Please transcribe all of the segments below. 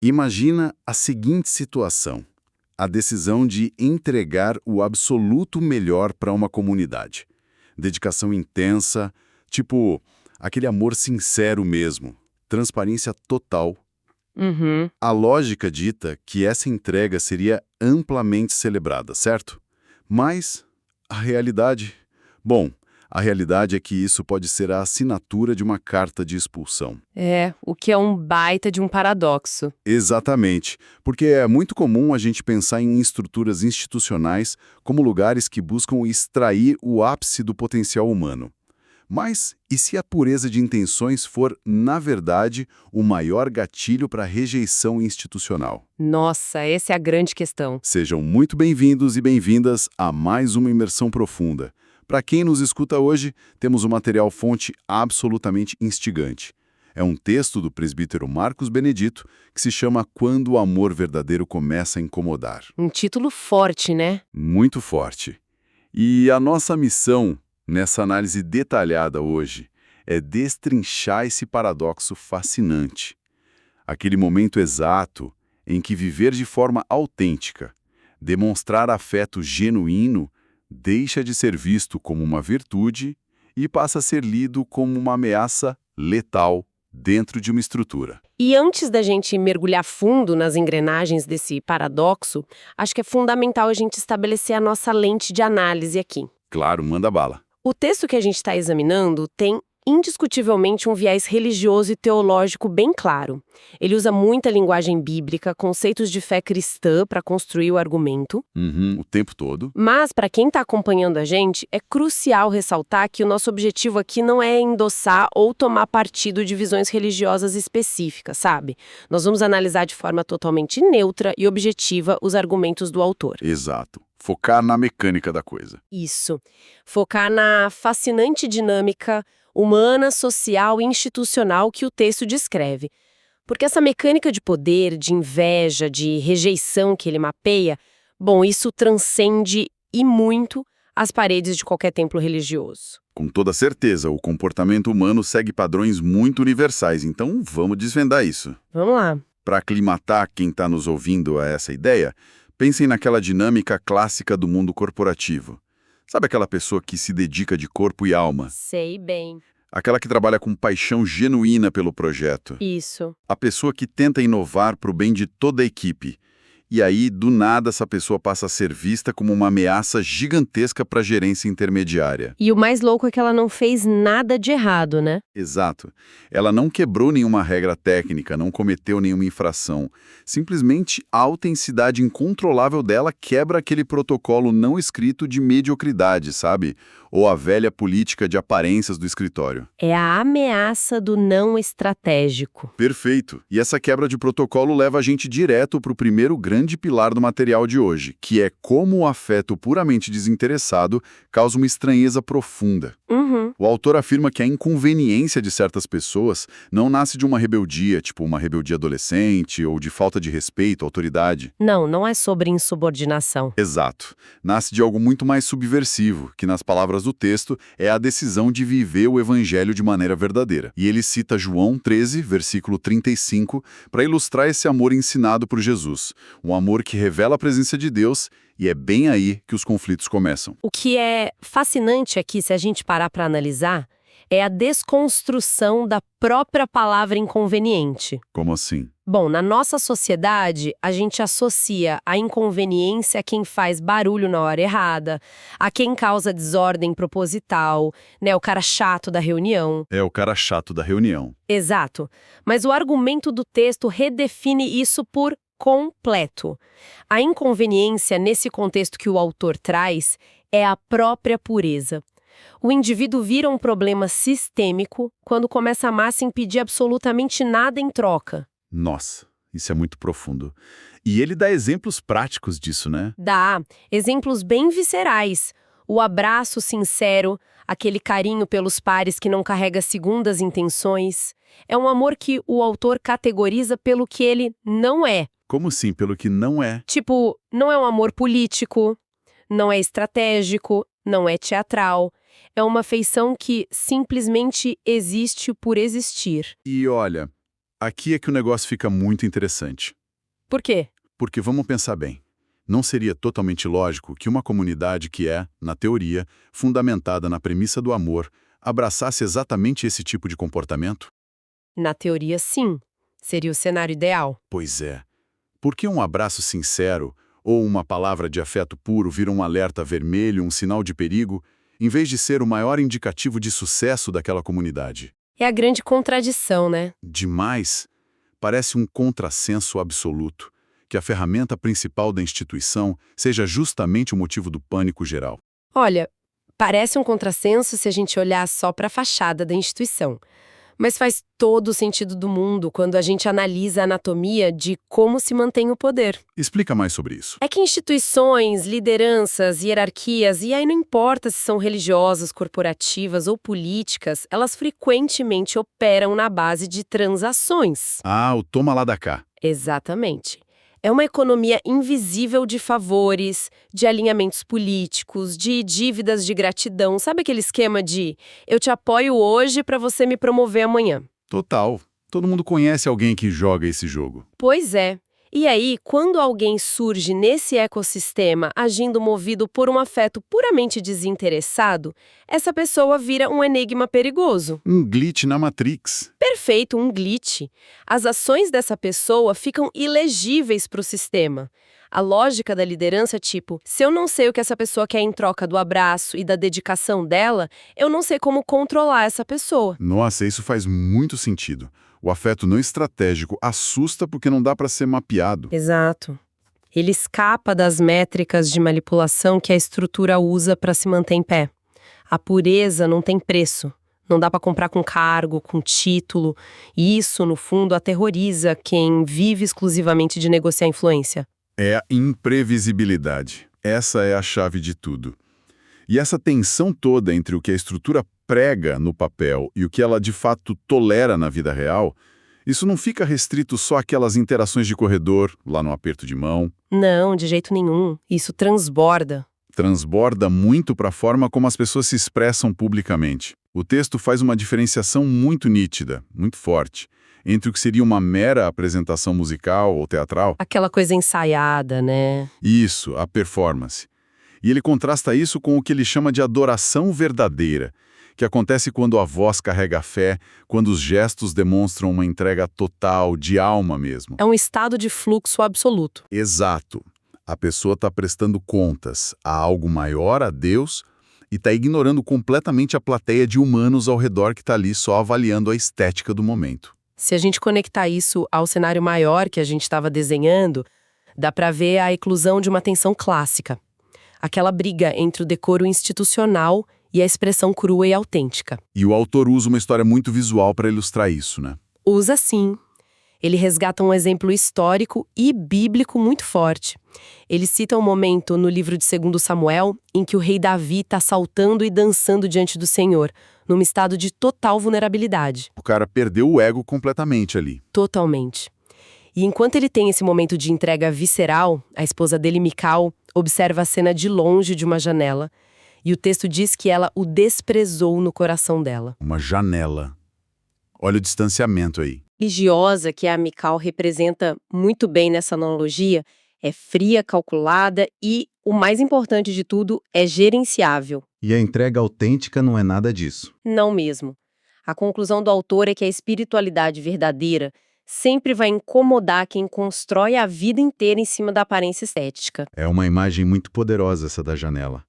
Imagina a seguinte situação: a decisão de entregar o absoluto melhor para uma comunidade. Dedicação intensa, tipo aquele amor sincero mesmo, transparência total. Uhum. A lógica dita que essa entrega seria amplamente celebrada, certo? Mas a realidade? Bom, a realidade é que isso pode ser a assinatura de uma carta de expulsão. O que é um baita de um paradoxo. Exatamente, porque é muito comum a gente pensar em estruturas institucionais como lugares que buscam extrair o ápice do potencial humano. Mas e se a pureza de intenções for, na verdade, o maior gatilho para a rejeição institucional? Nossa, essa é a grande questão. Sejam muito bem-vindos e bem-vindas a mais uma imersão profunda. Para quem nos escuta hoje, temos um material-fonte absolutamente instigante. É um texto do presbítero Marcos Benedito que se chama Quando o Amor Verdadeiro Começa a Incomodar. Um título forte, né? Muito forte. E a nossa missão, nessa análise detalhada hoje, é destrinchar esse paradoxo fascinante. Aquele momento exato em que viver de forma autêntica, demonstrar afeto genuíno, deixa de ser visto como uma virtude e passa a ser lido como uma ameaça letal dentro de uma estrutura. E antes da gente mergulhar fundo nas engrenagens desse paradoxo, acho que é fundamental a gente estabelecer a nossa lente de análise aqui. Claro, manda bala. O texto que a gente está examinando tem indiscutivelmente um viés religioso e teológico bem claro. Ele usa muita linguagem bíblica, conceitos de fé cristã para construir o argumento. O tempo todo. Mas, para quem está acompanhando a gente, é crucial ressaltar que o nosso objetivo aqui não é endossar ou tomar partido de visões religiosas específicas, sabe? Nós vamos analisar de forma totalmente neutra e objetiva os argumentos do autor. Exato. Focar na mecânica da coisa. Isso. Focar na fascinante dinâmica humana, social e institucional que o texto descreve. Porque essa mecânica de poder, de inveja, de rejeição que ele mapeia, bom, isso transcende e muito as paredes de qualquer templo religioso. Com toda certeza, o comportamento humano segue padrões muito universais, então vamos desvendar isso. Vamos lá. Para aclimatar quem está nos ouvindo a essa ideia, pensem naquela dinâmica clássica do mundo corporativo. Sabe aquela pessoa que se dedica de corpo e alma? Sei bem. Aquela que trabalha com paixão genuína pelo projeto. Isso. A pessoa que tenta inovar para o bem de toda a equipe. E aí, do nada, essa pessoa passa a ser vista como uma ameaça gigantesca para a gerência intermediária. E o mais louco é que ela não fez nada de errado, né? Exato. Ela não quebrou nenhuma regra técnica, não cometeu nenhuma infração. Simplesmente a autenticidade incontrolável dela quebra aquele protocolo não escrito de mediocridade, sabe? Ou a velha política de aparências do escritório. É a ameaça do não estratégico. Perfeito. E essa quebra de protocolo leva a gente direto para o primeiro grande pilar do material de hoje, que é como o afeto puramente desinteressado causa uma estranheza profunda. O autor afirma que a inconveniência de certas pessoas não nasce de uma rebeldia, tipo uma rebeldia adolescente ou de falta de respeito à autoridade. Não é sobre insubordinação. Exato. Nasce de algo muito mais subversivo, que nas palavras do texto é a decisão de viver o evangelho de maneira verdadeira. E ele cita João 13, versículo 35, para ilustrar esse amor ensinado por Jesus. Um amor que revela a presença de Deus, e é bem aí que os conflitos começam. O que é fascinante aqui, se a gente parar para analisar, é a desconstrução da própria palavra inconveniente. Como assim? Bom, na nossa sociedade, a gente associa a inconveniência a quem faz barulho na hora errada, a quem causa desordem proposital, né, o cara chato da reunião. É o cara chato da reunião. Exato. Mas o argumento do texto redefine isso por completo. A inconveniência, nesse contexto que o autor traz, é a própria pureza. O indivíduo vira um problema sistêmico quando começa a amar sem pedir absolutamente nada em troca. Nossa, isso é muito profundo. E ele dá exemplos práticos disso, né? Dá exemplos bem viscerais. O abraço sincero, aquele carinho pelos pares que não carrega segundas intenções. É um amor que o autor categoriza pelo que ele não é. Como assim, pelo que não é? Tipo, não é um amor político, não é estratégico, não é teatral. É uma afeição que simplesmente existe por existir. E olha, Aqui é que o negócio fica muito interessante. Por quê? Porque vamos pensar bem. Não seria totalmente lógico que uma comunidade que é, na teoria, fundamentada na premissa do amor, abraçasse exatamente esse tipo de comportamento? Na teoria, sim. Seria o cenário ideal. Pois é. Por que um abraço sincero ou uma palavra de afeto puro vira um alerta vermelho, um sinal de perigo, em vez de ser o maior indicativo de sucesso daquela comunidade? É a grande contradição, né? Demais. Parece um contrassenso absoluto, que a ferramenta principal da instituição seja justamente o motivo do pânico geral. Olha, parece um contrassenso se a gente olhar só para a fachada da instituição. Mas faz todo o sentido do mundo quando a gente analisa a anatomia de como se mantém o poder. Explica mais sobre isso. É que instituições, lideranças, hierarquias, e aí não importa se são religiosas, corporativas ou políticas, elas frequentemente operam na base de transações. Ah, o toma lá da cá. Exatamente. É uma economia invisível de favores, de alinhamentos políticos, de dívidas de gratidão. Sabe aquele esquema de eu te apoio hoje para você me promover amanhã? Total. Todo mundo conhece alguém que joga esse jogo. Pois é. E aí, quando alguém surge nesse ecossistema agindo movido por um afeto puramente desinteressado, essa pessoa vira um enigma perigoso. Um glitch na Matrix. Perfeito, um glitch. As ações dessa pessoa ficam ilegíveis para o sistema. A lógica da liderança é tipo, se eu não sei o que essa pessoa quer em troca do abraço e da dedicação dela, eu não sei como controlar essa pessoa. Nossa, isso faz muito sentido. O afeto não estratégico assusta porque não dá para ser mapeado. Exato. Ele escapa das métricas de manipulação que a estrutura usa para se manter em pé. A pureza não tem preço. Não dá para comprar com cargo, com título. E isso, no fundo, aterroriza quem vive exclusivamente de negociar influência. É a imprevisibilidade. Essa é a chave de tudo. E essa tensão toda entre o que a estrutura prega no papel e o que ela de fato tolera na vida real, isso não fica restrito só àquelas interações de corredor, lá no aperto de mão. Não, de jeito nenhum. Isso transborda. Transborda muito para a forma como as pessoas se expressam publicamente. O texto faz uma diferenciação muito nítida, muito forte, entre o que seria uma mera apresentação musical ou teatral. Aquela coisa ensaiada, né? Isso, a performance. E ele contrasta isso com o que ele chama de adoração verdadeira, que acontece quando a voz carrega a fé, quando os gestos demonstram uma entrega total, de alma mesmo. É um estado de fluxo absoluto. Exato. A pessoa está prestando contas a algo maior, a Deus, e está ignorando completamente a plateia de humanos ao redor que está ali só avaliando a estética do momento. Se a gente conectar isso ao cenário maior que a gente estava desenhando, dá para ver a eclosão de uma tensão clássica. Aquela briga entre o decoro institucional e a expressão crua e autêntica. E o autor usa uma história muito visual para ilustrar isso, né? Usa sim. Ele resgata um exemplo histórico e bíblico muito forte. Ele cita um momento no livro de 2 Samuel em que o rei Davi está saltando e dançando diante do Senhor, num estado de total vulnerabilidade. O cara perdeu o ego completamente ali. Totalmente. E enquanto ele tem esse momento de entrega visceral, a esposa dele, Mical, observa a cena de longe de uma janela, e o texto diz que ela o desprezou no coração dela. Uma janela. Olha o distanciamento aí. Religiosa, que a Mical representa muito bem nessa analogia, é fria, calculada e, o mais importante de tudo, é gerenciável. E a entrega autêntica não é nada disso. Não mesmo. A conclusão do autor é que a espiritualidade verdadeira sempre vai incomodar quem constrói a vida inteira em cima da aparência estética. É uma imagem muito poderosa essa da janela.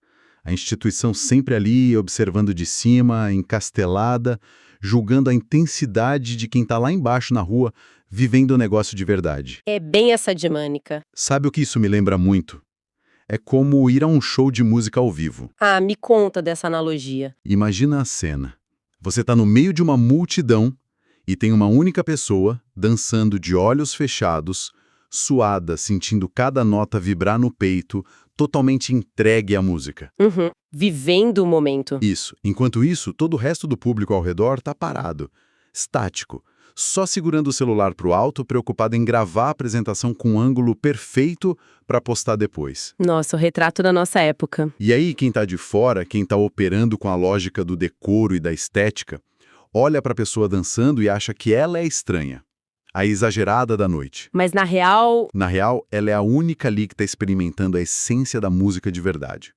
A instituição sempre ali, observando de cima, encastelada, julgando a intensidade de quem está lá embaixo na rua, vivendo o negócio de verdade. É bem essa dinâmica. Sabe o que isso me lembra muito? É como ir a um show de música ao vivo. Ah, me conta dessa analogia. Imagina a cena. Você está no meio de uma multidão e tem uma única pessoa dançando de olhos fechados, suada, sentindo cada nota vibrar no peito, totalmente entregue à música. Vivendo o momento. Isso. Enquanto isso, todo o resto do público ao redor está parado, estático, só segurando o celular para o alto, preocupado em gravar a apresentação com um ângulo perfeito para postar depois. Nossa, o retrato da nossa época. E aí, quem está de fora, quem está operando com a lógica do decoro e da estética, olha para a pessoa dançando e acha que ela é estranha. a exagerada da noite. Mas na real, Na real, ela é a única ali que está experimentando a essência da música de verdade.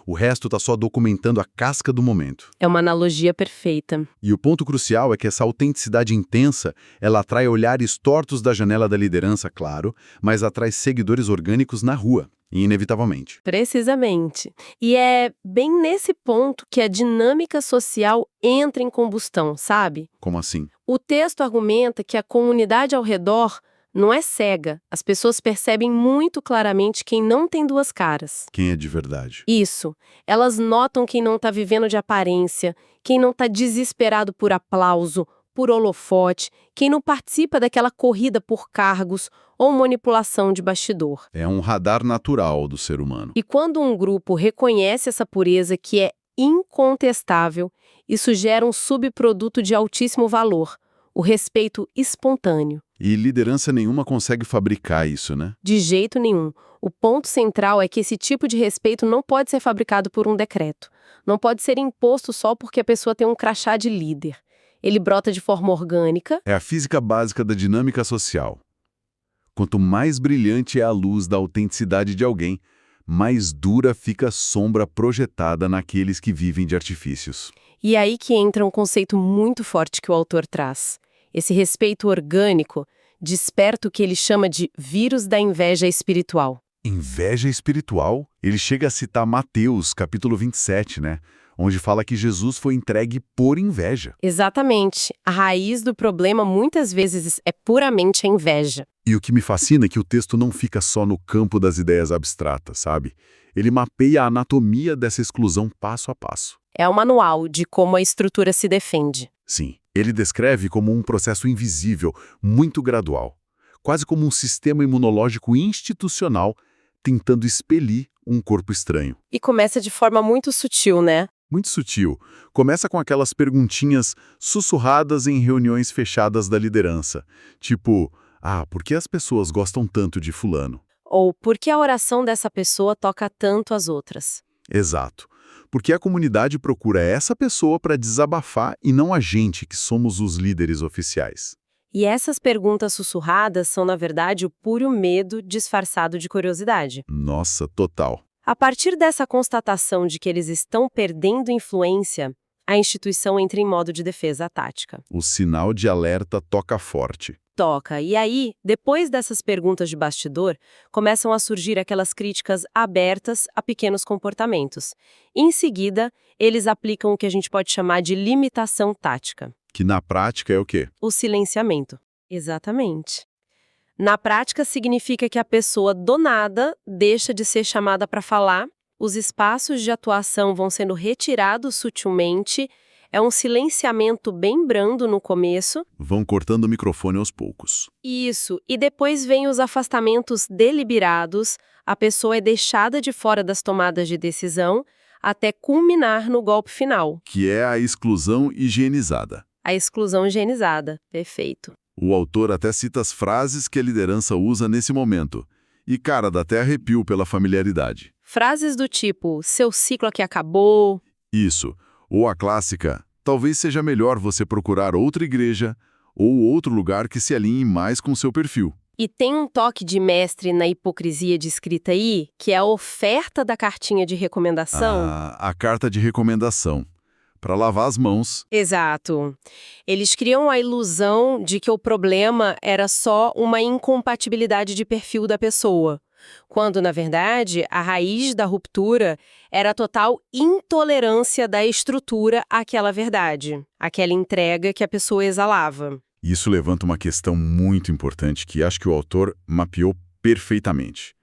O resto está só documentando a casca do momento. é uma analogia perfeita. E o ponto crucial é que essa autenticidade intensa, ela atrai olhares tortos da janela da liderança, claro, mas atrai seguidores orgânicos na rua, inevitavelmente. Precisamente. E é bem nesse ponto que a dinâmica social entra em combustão, sabe? Como assim? O texto argumenta que a comunidade ao redor não é cega. As pessoas percebem muito claramente quem não tem duas caras. Quem é de verdade? Isso. Elas notam quem não está vivendo de aparência, quem não está desesperado por aplauso, por holofote, quem não participa daquela corrida por cargos ou manipulação de bastidor. É um radar natural do ser humano. E quando um grupo reconhece essa pureza que é incontestável, isso gera um subproduto de altíssimo valor, o respeito espontâneo. E liderança nenhuma consegue fabricar isso, né? De jeito nenhum. O ponto central é que esse tipo de respeito não pode ser fabricado por um decreto. Não pode ser imposto só porque a pessoa tem um crachá de líder. Ele brota de forma orgânica. É a física básica da dinâmica social. Quanto mais brilhante é a luz da autenticidade de alguém, mais dura fica a sombra projetada naqueles que vivem de artifícios. E é aí que entra um conceito muito forte que o autor traz. Esse respeito orgânico desperta o que ele chama de vírus da inveja espiritual. Inveja espiritual? Ele chega a citar Mateus, capítulo 27, né? Onde fala que Jesus foi entregue por inveja. Exatamente. A raiz do problema muitas vezes é puramente a inveja. E o que me fascina é que o texto não fica só no campo das ideias abstratas, sabe? Ele mapeia a anatomia dessa exclusão passo a passo. É o manual de como a estrutura se defende. Sim, ele descreve como um processo invisível, muito gradual. Quase como um sistema imunológico institucional tentando expelir um corpo estranho. E começa de forma muito sutil, né? Muito sutil. Começa com aquelas perguntinhas sussurradas em reuniões fechadas da liderança. Tipo, por que as pessoas gostam tanto de fulano? Ou por que a oração dessa pessoa toca tanto as outras? Exato. Porque a comunidade procura essa pessoa para desabafar e não a gente, que somos os líderes oficiais. E essas perguntas sussurradas são, na verdade, o puro medo disfarçado de curiosidade. Nossa, total. A partir dessa constatação de que eles estão perdendo influência, a instituição entra em modo de defesa tática. O sinal de alerta toca forte. Toca. E aí, depois dessas perguntas de bastidor, começam a surgir aquelas críticas abertas a pequenos comportamentos. Em seguida, eles aplicam o que a gente pode chamar de limitação tática. Que na prática é o quê? O silenciamento. Exatamente. Na prática, significa que a pessoa do nada deixa de ser chamada para falar, os espaços de atuação vão sendo retirados sutilmente. É um silenciamento bem brando no começo. Vão cortando o microfone aos poucos. Isso. E depois vem os afastamentos deliberados. A pessoa é deixada de fora das tomadas de decisão até culminar no golpe final. Que é a exclusão higienizada. A exclusão higienizada. Perfeito. O autor até cita as frases que a liderança usa nesse momento. E, cara, dá até arrepio pela familiaridade. Frases do tipo, seu ciclo aqui acabou. Isso. Ou a clássica, talvez seja melhor você procurar outra igreja ou outro lugar que se alinhe mais com seu perfil. E tem um toque de mestre na hipocrisia descrita aí, que é a oferta da cartinha de recomendação. A carta de recomendação. Para lavar as mãos. Exato. Eles criam a ilusão de que o problema era só uma incompatibilidade de perfil da pessoa, quando, na verdade, a raiz da ruptura era a total intolerância da estrutura àquela verdade, aquela entrega que a pessoa exalava. Isso levanta uma questão muito importante que acho que o autor mapeou perfeitamente.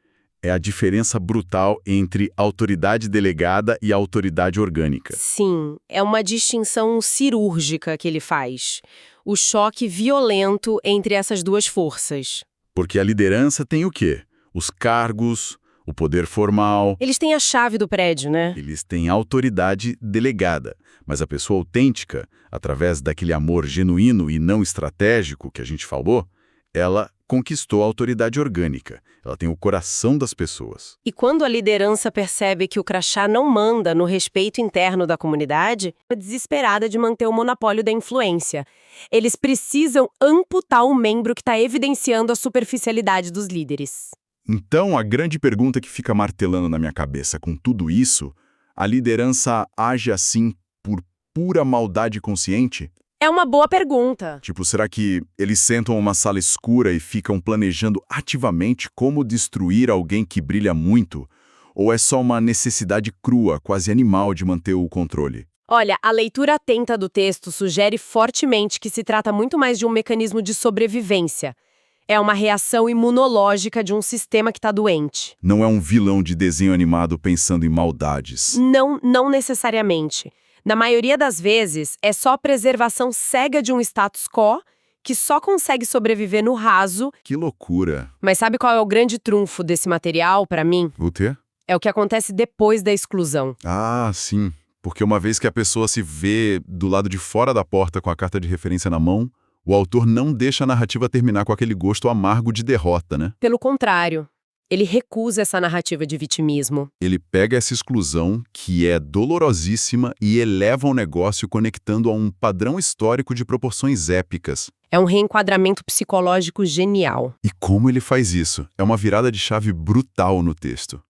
É a diferença brutal entre autoridade delegada e autoridade orgânica. Sim, é uma distinção cirúrgica que ele faz. O choque violento entre essas duas forças. Porque a liderança tem o quê? Os cargos, o poder formal. Eles têm a chave do prédio, né? Eles têm autoridade delegada. Mas a pessoa autêntica, através daquele amor genuíno e não estratégico que a gente falou, ela conquistou a autoridade orgânica. Ela tem o coração das pessoas. E quando a liderança percebe que o crachá não manda no respeito interno da comunidade, é desesperada de manter o monopólio da influência. Eles precisam amputar o membro que está evidenciando a superficialidade dos líderes. Então, a grande pergunta que fica martelando na minha cabeça com tudo isso, a liderança age assim por pura maldade consciente? É uma boa pergunta. Tipo, será que eles sentam uma sala escura e ficam planejando ativamente como destruir alguém que brilha muito? Ou é só uma necessidade crua, quase animal, de manter o controle? Olha, a leitura atenta do texto sugere fortemente que se trata muito mais de um mecanismo de sobrevivência. É uma reação imunológica de um sistema que está doente. Não é um vilão de desenho animado pensando em maldades. Não necessariamente. Na maioria das vezes, é só a preservação cega de um status quo que só consegue sobreviver no raso. Que loucura. Mas sabe qual é o grande trunfo desse material, pra mim? O quê? É o que acontece depois da exclusão. Ah, sim. Porque uma vez que a pessoa se vê do lado de fora da porta com a carta de referência na mão, o autor não deixa a narrativa terminar com aquele gosto amargo de derrota, né? Pelo contrário, ele recusa essa narrativa de vitimismo. Ele pega essa exclusão, que é dolorosíssima, e eleva o negócio conectando a um padrão histórico de proporções épicas. É um reenquadramento psicológico genial. E como ele faz isso? É uma virada de chave brutal no texto.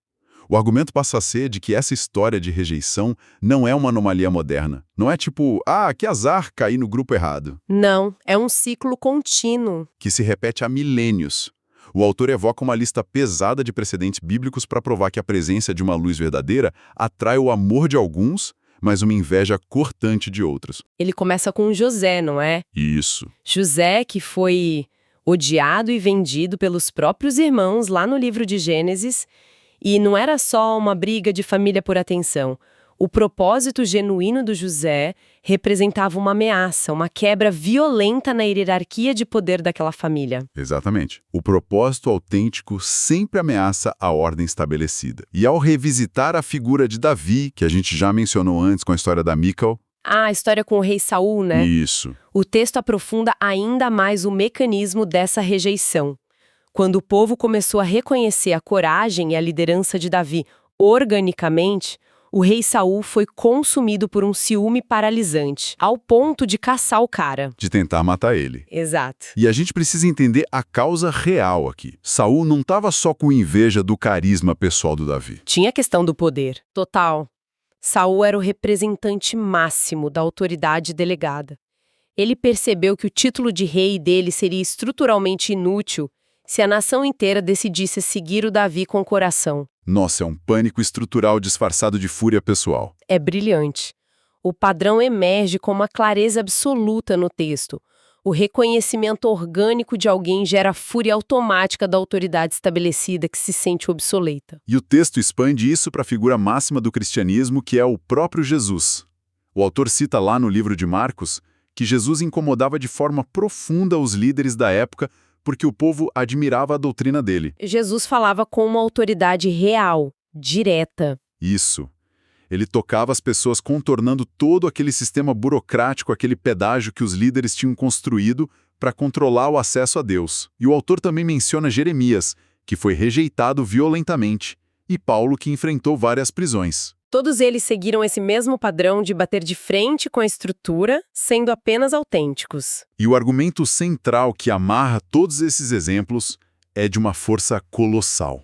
O argumento passa a ser de que essa história de rejeição não é uma anomalia moderna. Não é tipo, que azar cair no grupo errado. Não, é um ciclo contínuo. Que se repete há milênios. O autor evoca uma lista pesada de precedentes bíblicos para provar que a presença de uma luz verdadeira atrai o amor de alguns, mas uma inveja cortante de outros. Ele começa com José, não é? Isso. José, que foi odiado e vendido pelos próprios irmãos lá no livro de Gênesis. E não era só uma briga de família por atenção. O propósito genuíno do José representava uma ameaça, uma quebra violenta na hierarquia de poder daquela família. Exatamente. O propósito autêntico sempre ameaça a ordem estabelecida. E ao revisitar a figura de Davi, que a gente já mencionou antes com a história da Mícal... A história com o rei Saul, né? Isso. O texto aprofunda ainda mais o mecanismo dessa rejeição. Quando o povo começou a reconhecer a coragem e a liderança de Davi organicamente, o rei Saul foi consumido por um ciúme paralisante, ao ponto de caçar o cara. De tentar matar ele. Exato. E a gente precisa entender a causa real aqui. Saul não estava só com inveja do carisma pessoal do Davi. Tinha a questão do poder. Total. Saul era o representante máximo da autoridade delegada. Ele percebeu que o título de rei dele seria estruturalmente inútil se a nação inteira decidisse seguir o Davi com o coração. Nossa, é um pânico estrutural disfarçado de fúria pessoal. É brilhante. O padrão emerge com uma clareza absoluta no texto. O reconhecimento orgânico de alguém gera a fúria automática da autoridade estabelecida que se sente obsoleta. E o texto expande isso para a figura máxima do cristianismo, que é o próprio Jesus. O autor cita lá no livro de Marcos que Jesus incomodava de forma profunda os líderes da época porque o povo admirava a doutrina dele. Jesus falava com uma autoridade real, direta. Isso. Ele tocava as pessoas contornando todo aquele sistema burocrático, aquele pedágio que os líderes tinham construído para controlar o acesso a Deus. E o autor também menciona Jeremias, que foi rejeitado violentamente, e Paulo, que enfrentou várias prisões. Todos eles seguiram esse mesmo padrão de bater de frente com a estrutura, sendo apenas autênticos. E o argumento central que amarra todos esses exemplos é de uma força colossal.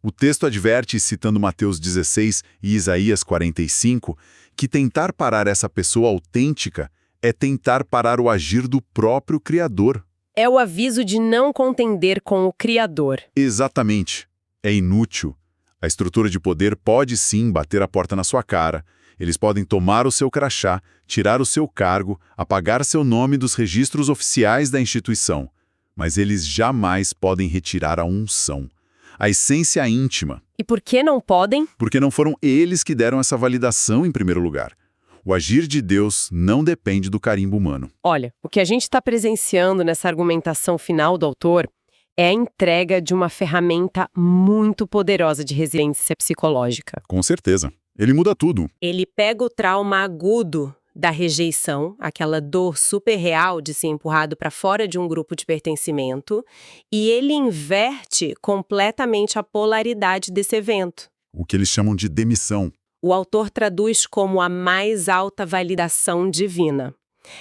O texto adverte, citando Mateus 16 e Isaías 45, que tentar parar essa pessoa autêntica é tentar parar o agir do próprio Criador. É o aviso de não contender com o Criador. Exatamente. É inútil. A estrutura de poder pode sim bater a porta na sua cara. Eles podem tomar o seu crachá, tirar o seu cargo, apagar seu nome dos registros oficiais da instituição. Mas eles jamais podem retirar a unção, a essência íntima. E por que não podem? Porque não foram eles que deram essa validação em primeiro lugar. O agir de Deus não depende do carimbo humano. Olha, o que a gente está presenciando nessa argumentação final do autor é a entrega de uma ferramenta muito poderosa de resiliência psicológica. Com certeza. Ele muda tudo. Ele pega o trauma agudo da rejeição, aquela dor super real de ser empurrado para fora de um grupo de pertencimento, e ele inverte completamente a polaridade desse evento. O que eles chamam de demissão. O autor traduz como a mais alta validação divina.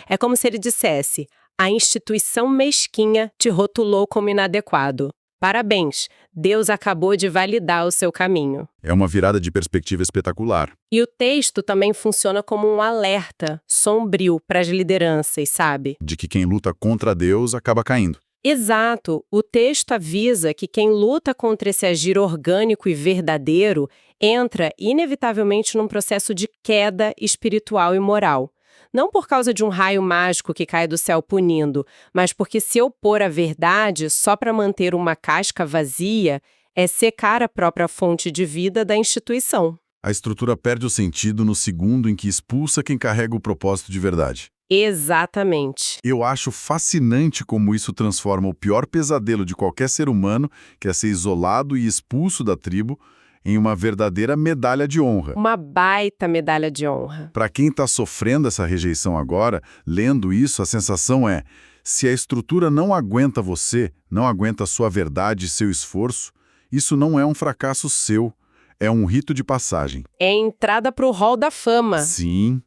É como se ele dissesse: a instituição mesquinha te rotulou como inadequado. Parabéns, Deus acabou de validar o seu caminho. É uma virada de perspectiva espetacular. E o texto também funciona como um alerta sombrio para as lideranças, sabe? De que quem luta contra Deus acaba caindo. Exato. O texto avisa que quem luta contra esse agir orgânico e verdadeiro entra, inevitavelmente, num processo de queda espiritual e moral. Não por causa de um raio mágico que cai do céu punindo, mas porque se opor à verdade só para manter uma casca vazia é secar a própria fonte de vida da instituição. A estrutura perde o sentido no segundo em que expulsa quem carrega o propósito de verdade. Exatamente. Eu acho fascinante como isso transforma o pior pesadelo de qualquer ser humano, que é ser isolado e expulso da tribo, em uma verdadeira medalha de honra. Uma baita medalha de honra. Para quem está sofrendo essa rejeição agora, lendo isso, a sensação é: se a estrutura não aguenta você, não aguenta a sua verdade e seu esforço, isso não é um fracasso seu, é um rito de passagem. É a entrada para o hall da fama. Sim.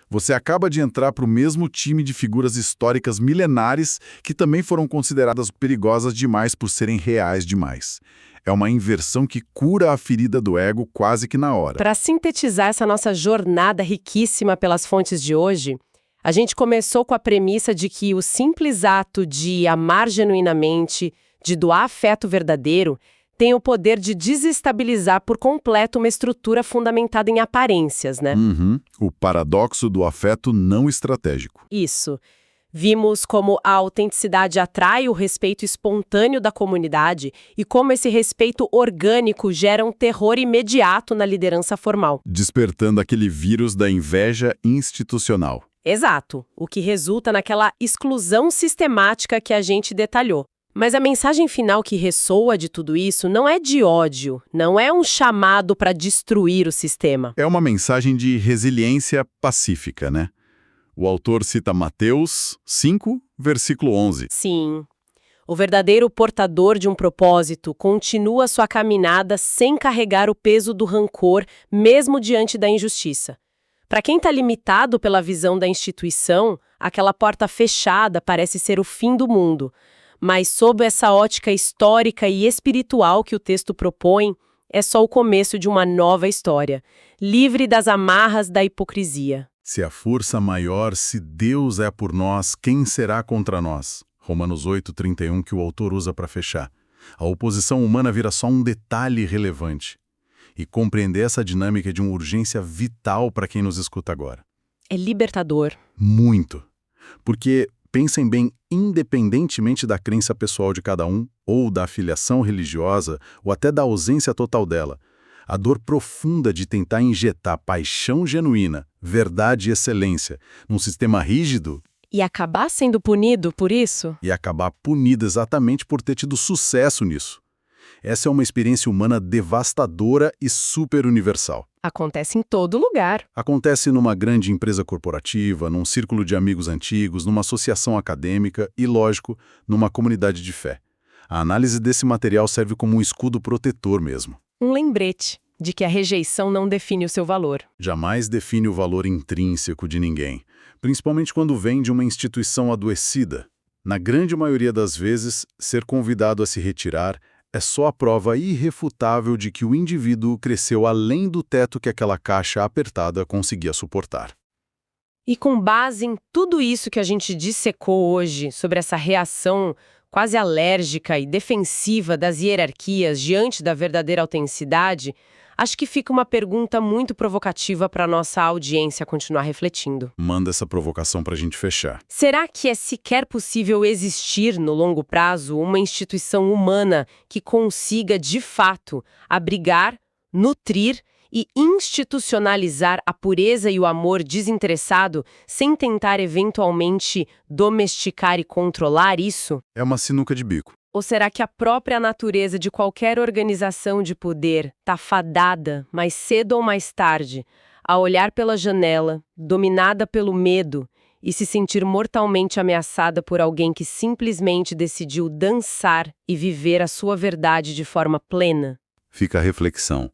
Você acaba de entrar para o mesmo time de figuras históricas milenares que também foram consideradas perigosas demais por serem reais demais. É uma inversão que cura a ferida do ego quase que na hora. Para sintetizar essa nossa jornada riquíssima pelas fontes de hoje, a gente começou com a premissa de que o simples ato de amar genuinamente, de doar afeto verdadeiro, tem o poder de desestabilizar por completo uma estrutura fundamentada em aparências, né? O paradoxo do afeto não estratégico. Isso. Vimos como a autenticidade atrai o respeito espontâneo da comunidade e como esse respeito orgânico gera um terror imediato na liderança formal. Despertando aquele vírus da inveja institucional. Exato, o que resulta naquela exclusão sistemática que a gente detalhou. Mas a mensagem final que ressoa de tudo isso não é de ódio, não é um chamado para destruir o sistema. É uma mensagem de resiliência pacífica, né? O autor cita Mateus 5, versículo 11. Sim. O verdadeiro portador de um propósito continua sua caminhada sem carregar o peso do rancor, mesmo diante da injustiça. Para quem está limitado pela visão da instituição, aquela porta fechada parece ser o fim do mundo. Mas sob essa ótica histórica e espiritual que o texto propõe, é só o começo de uma nova história, livre das amarras da hipocrisia. Se a força maior, se Deus é por nós, quem será contra nós? Romanos 8:31, que o autor usa para fechar. A oposição humana vira só um detalhe relevante. E compreender essa dinâmica é de uma urgência vital para quem nos escuta agora. É libertador. Muito. Porque, pensem bem, independentemente da crença pessoal de cada um, ou da afiliação religiosa, ou até da ausência total dela, a dor profunda de tentar injetar paixão genuína, verdade e excelência num sistema rígido E acabar sendo punido por isso? e acabar punido exatamente por ter tido sucesso nisso. Essa é uma experiência humana devastadora e super universal. Acontece em todo lugar. Acontece numa grande empresa corporativa, num círculo de amigos antigos, numa associação acadêmica e, lógico, numa comunidade de fé. A análise desse material serve como um escudo protetor mesmo. Um lembrete de que a rejeição não define o seu valor. Jamais define o valor intrínseco de ninguém, principalmente quando vem de uma instituição adoecida. Na grande maioria das vezes, ser convidado a se retirar é só a prova irrefutável de que o indivíduo cresceu além do teto que aquela caixa apertada conseguia suportar. E com base em tudo isso que a gente dissecou hoje sobre essa reação quase alérgica e defensiva das hierarquias diante da verdadeira autenticidade, acho que fica uma pergunta muito provocativa para a nossa audiência continuar refletindo. Manda essa provocação para a gente fechar. Será que é sequer possível existir, no longo prazo, uma instituição humana que consiga, de fato, abrigar, nutrir e institucionalizar a pureza e o amor desinteressado sem tentar, eventualmente, domesticar e controlar isso? É uma sinuca de bico. Ou será que a própria natureza de qualquer organização de poder está fadada, mais cedo ou mais tarde, a olhar pela janela, dominada pelo medo, e se sentir mortalmente ameaçada por alguém que simplesmente decidiu dançar e viver a sua verdade de forma plena? Fica a reflexão.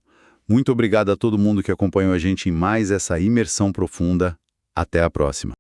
Muito obrigado a todo mundo que acompanhou a gente em mais essa imersão profunda. Até a próxima.